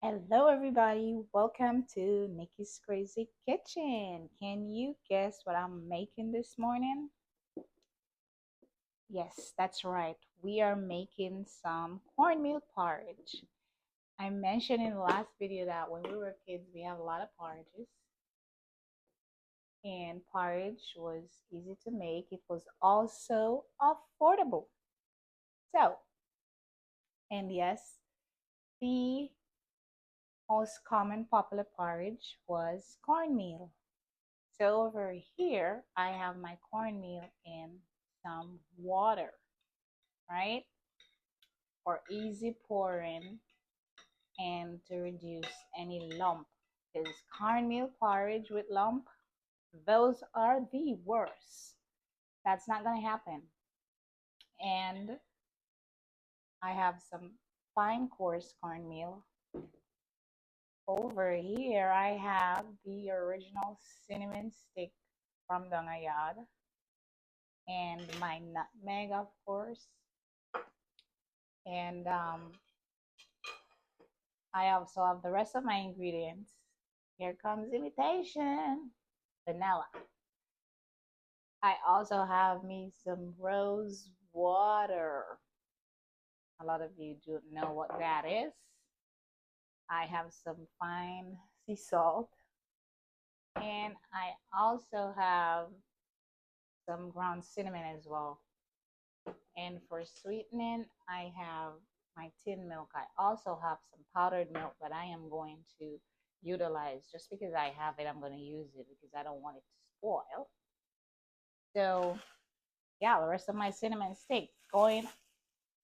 Hello, everybody. Welcome to Nikki's Crazy Kitchen. Can you guess what I'm making this morning? Yes, that's right. We are making some cornmeal porridge. I mentioned in the last video that when we were kids, we have a lot of porridges, and porridge was easy to make. It was also affordable. So, and yes, the most common popular porridge was cornmeal. So over here, I have my cornmeal in some water, right? For easy pouring and to reduce any lump. Because cornmeal porridge with lump, those are the worst. That's not going to happen. And I have some fine coarse cornmeal. Over here, I have the original cinnamon stick from the Yaad and my nutmeg, of course. And I also have the rest of my ingredients. Here comes imitation vanilla. I also have me some rose water. A lot of you don't know what that is. I have some fine sea salt. And I also have some ground cinnamon as well. And for sweetening, I have my tin milk. I also have some powdered milk that I am going to utilize. Just because I have it, I'm going to use it because I don't want it to spoil. So yeah, the rest of my cinnamon stick going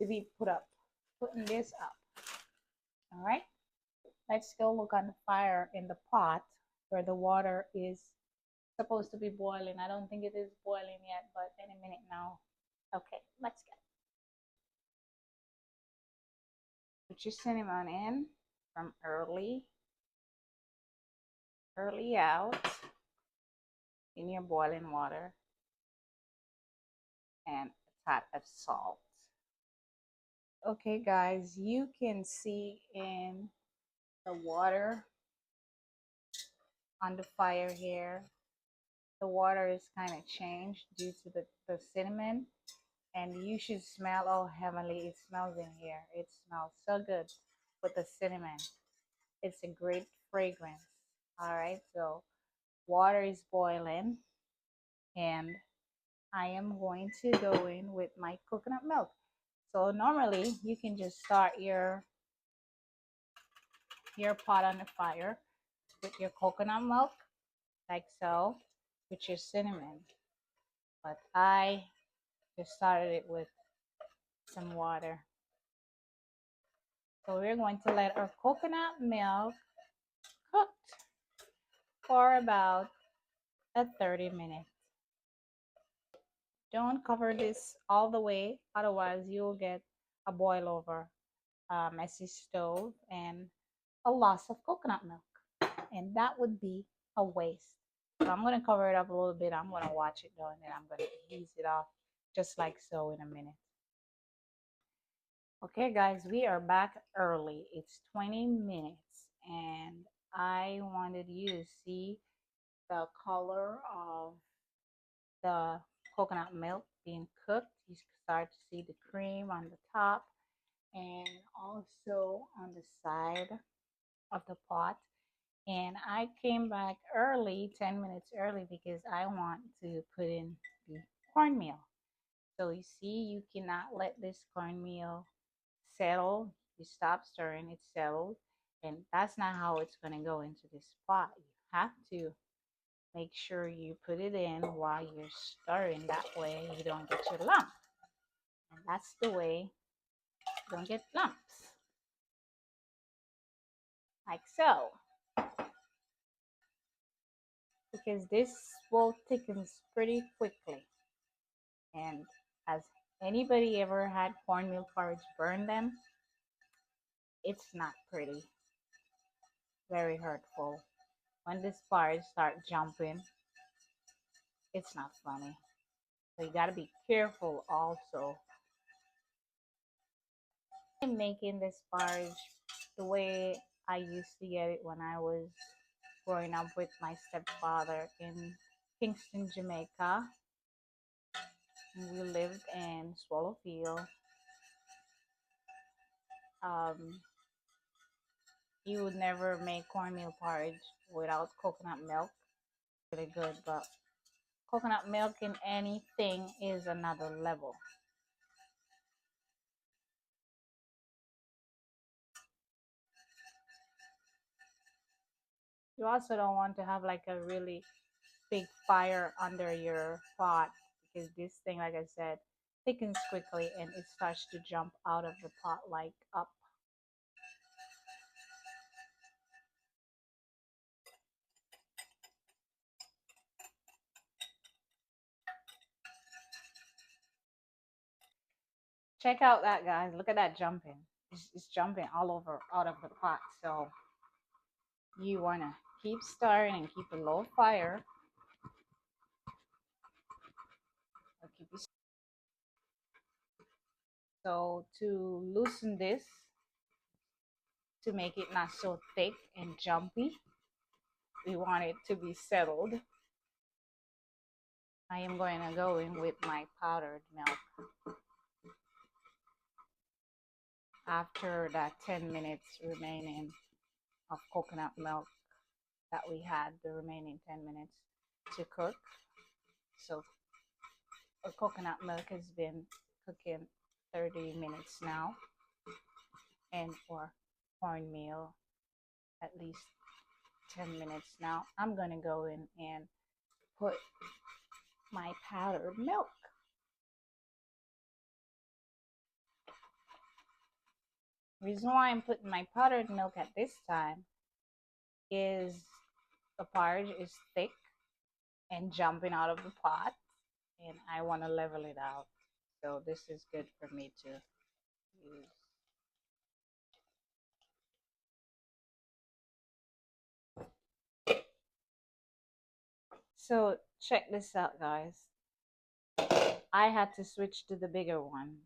to be putting this up. All right, let's go look on the fire in the pot where the water is supposed to be boiling. I don't think it is boiling yet, but any minute now. Okay, let's go. Put your cinnamon in from early out in your boiling water and a touch of salt. Okay, guys, you can see in the water on the fire here, the water is kind of changed due to the cinnamon, and you should smell how heavenly it smells in here. It smells so good with the cinnamon. It's a great fragrance. All right, so water is boiling, and I am going to go in with my coconut milk. So normally you can just start your pot on the fire with your coconut milk like so, with your cinnamon. But I just started it with some water. So we're going to let our coconut milk cook for about 30 minutes. Don't cover this all the way, otherwise you'll get a boil over, a messy stove, and a loss of coconut milk. And that would be a waste. So I'm going to cover it up a little bit. I'm going to watch it though, and then I'm going to ease it off just like so in a minute. Okay, guys, we are back early. It's 20 minutes, and I wanted you to see the color of the coconut milk being cooked. You start to see the cream on the top and also on the side of the pot. And I came back early, 10 minutes early, because I want to put in the cornmeal. So you see, you cannot let this cornmeal settle. You stop stirring, it settles. And that's not how it's going to go into this pot. You have to make sure you put it in while you're stirring. That way you don't get your lump. And that's the way you don't get lumps. Like so. Because this will thicken pretty quickly. And has anybody ever had cornmeal porridge burn them? It's not pretty. Very hurtful. When this porridge start jumping, it's not funny. So you gotta be careful also. I'm making this porridge the way I used to get it when I was growing up with my stepfather in Kingston, Jamaica. We lived in Swallowfield. Um, you would never make cornmeal porridge without coconut milk. Really good, but coconut milk in anything is another level. You also don't want to have like a really big fire under your pot because this thing, like I said, thickens quickly and it starts to jump out of the pot like up. Check out that, guys. Look at that jumping. It's jumping all over out of the pot. So you want to keep stirring and keep a low fire. So to loosen this, to make it not so thick and jumpy, we want it to be settled. I am going to go in with my powdered milk. After that 10 minutes remaining of coconut milk that we had, the remaining 10 minutes to cook. So our coconut milk has been cooking 30 minutes now, and for cornmeal at least 10 minutes now. I'm going to go in and put my powdered milk. Reason why I'm putting my powdered milk at this time is the porridge is thick and jumping out of the pot, and I want to level it out. So this is good for me to use. So check this out, guys. I had to switch to the bigger one,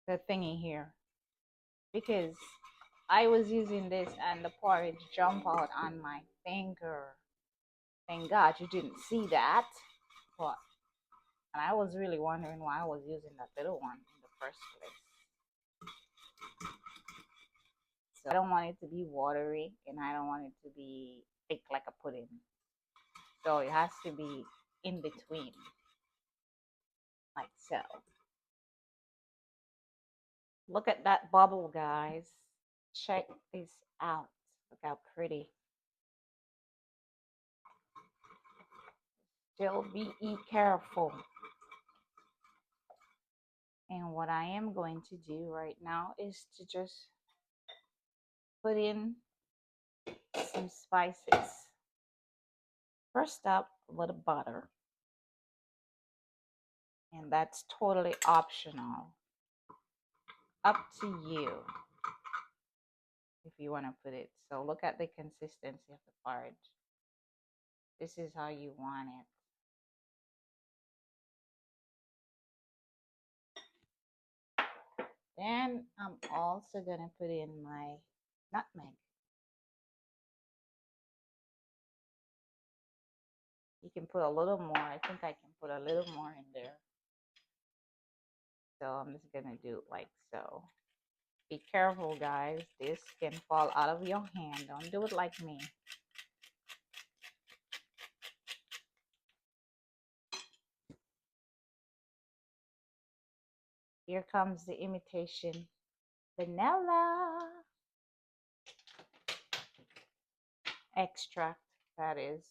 the thingy here, because I was using this and the porridge jumped out on my finger. Thank God you didn't see that. But and I was really wondering why I was using that little one in the first place. So I don't want it to be watery and I don't want it to be thick like a pudding. So it has to be in between, like so. Look at that bubble, guys. Check this out. Look how pretty. Still be careful. And what I am going to do right now is to just put in some spices. First up, a little butter. And that's totally optional. Up to you if you want to put it. So look at the consistency of the porridge. This is how you want it. Then I'm also going to put in my nutmeg. You can put a little more. I think I can put a little more in there. So I'm just going to do it like so. Be careful, guys. This can fall out of your hand. Don't do it like me. Here comes the imitation vanilla extract, that is.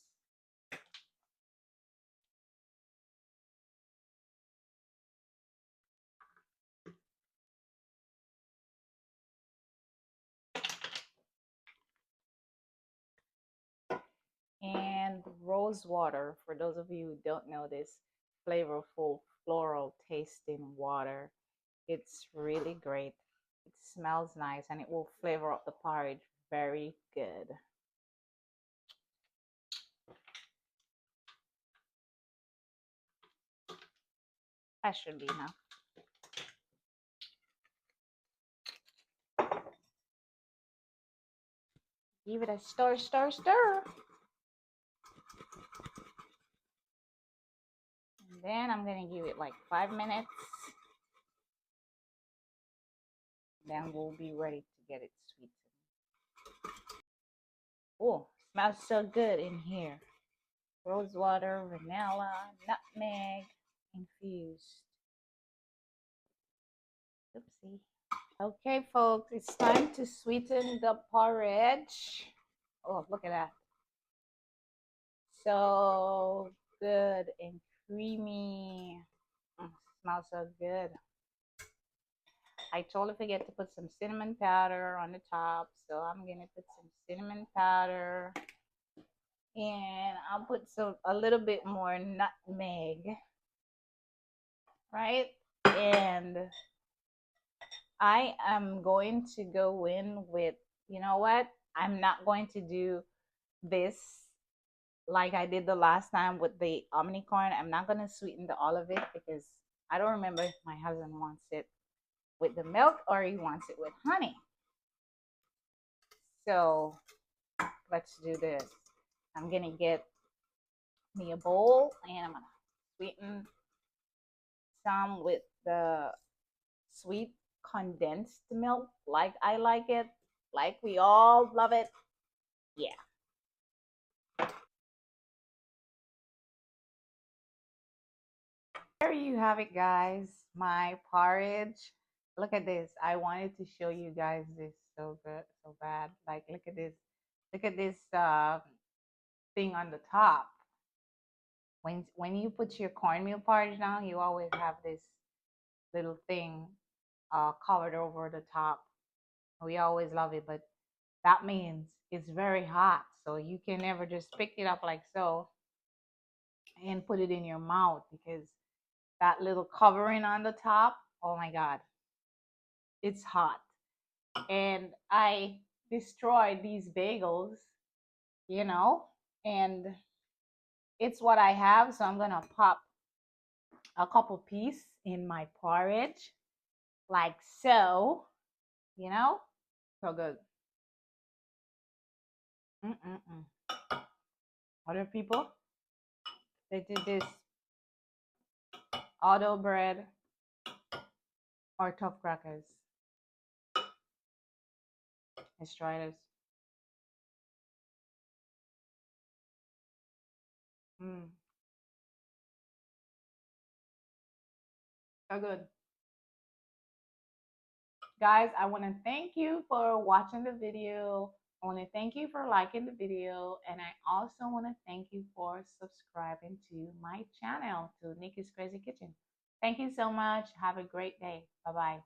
And rose water, for those of you who don't know this flavorful floral tasting water. It's really great. It smells nice and it will flavor up the porridge very good. That should be enough. Give it a stir, stir, stir. And then I'm gonna give it like 5 minutes. Then we'll be ready to get it sweetened. Oh, smells so good in here. Rose water, vanilla, nutmeg, infused. Oopsie. Okay, folks, it's time to sweeten the porridge. Oh, look at that. So good and creamy. Smells so good. I totally forget to put some cinnamon powder on the top, so I'm gonna put some cinnamon powder, and I'll put a little bit more nutmeg, right? And I am going to go in with, you know what? I'm not going to do this like I did the last time with the omnicorn. I'm not going to sweeten all of it because I don't remember if my husband wants it with the milk or he wants it with honey. So let's do this. I'm going to get me a bowl and I'm going to sweeten some with the sweet condensed milk like I like it, like we all love it. Yeah. There you have it, guys. My porridge. Look at this. I wanted to show you guys this so good, so bad. Like, look at this. Look at this thing on the top. When you put your cornmeal porridge down, you always have this little thing covered over the top. We always love it, but that means it's very hot. So you can never just pick it up like so and put it in your mouth because that little covering on the top, oh my God, it's hot. And I destroyed these bagels, you know, and it's what I have. So I'm going to pop a couple pieces in my porridge like so, you know, so good. Mm-mm-mm. Other people, they did this auto bread or tough crackers. Let's try this. Mm, so good. Guys, I want to thank you for watching the video. I want to thank you for liking the video. And I also want to thank you for subscribing to my channel, to Nikki's Crazy Kitchen. Thank you so much. Have a great day. Bye-bye.